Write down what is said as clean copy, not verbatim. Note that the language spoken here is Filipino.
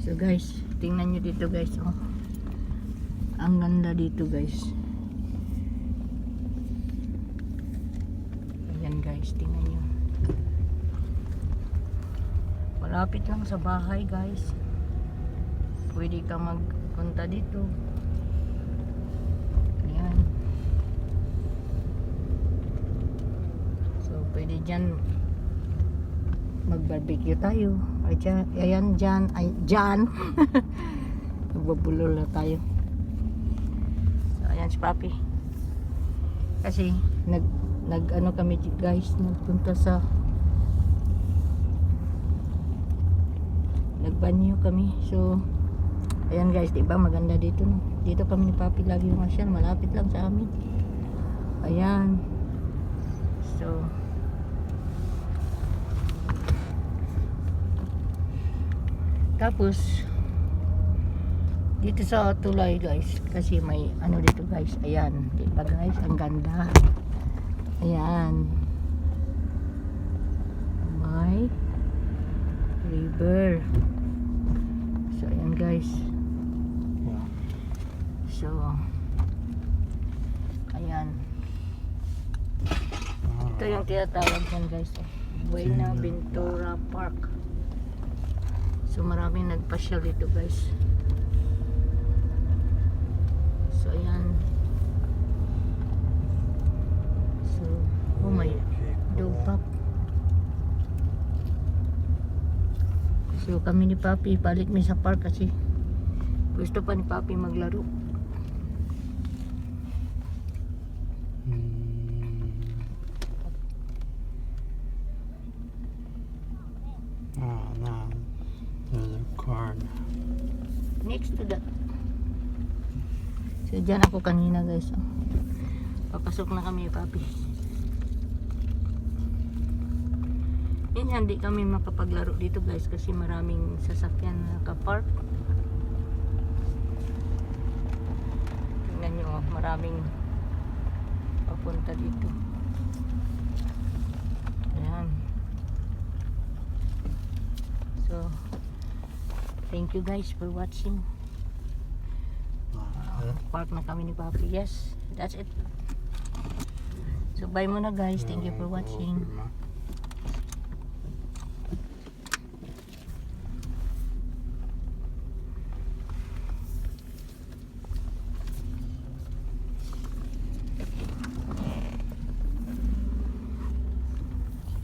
So guys, tingnan nyo dito guys, oh. Ang ganda dito guys. Ayan guys, tingnan nyo. Malapit lang sa bahay guys. Pwede ka magpunta dito. Ayan. So pwede dyan mag-barbecue tayo. Ayan dyan. Ay, dyan. Nagbabulol na tayo. So ayan si Papi. Kasi nag ano kami guys, nagpunta sa nagbanyo kami. So ayan guys, diba maganda dito, no? Dito kami ni Papi lagi masyal, malapit lang sa amin. Ayan. So tapos dito sa tulay guys, kasi may ano dito guys. Ayan, diba guys, ang ganda. Ayan, may river. So ayan guys. So ayan, ito yung tinatawag dyan guys, Buena Ventura Park. So maraming nagpasyal dito guys. So ayan. So oh my dog park. So kami ni Papi balik mi sa park kasi gusto pa ni Papi maglaro. Oh no, there's a car Next to that. So dyan ako kanina guys, oh. Papasok na kami ni Papi. Hindi kami makapaglaro dito guys kasi maraming sasakyan na naka-park. Tingnan nyo, maraming papunta dito. Ayan. So thank you guys for watching. Park na kami ni Papi. Yes, that's it. So bye muna guys, thank you for watching.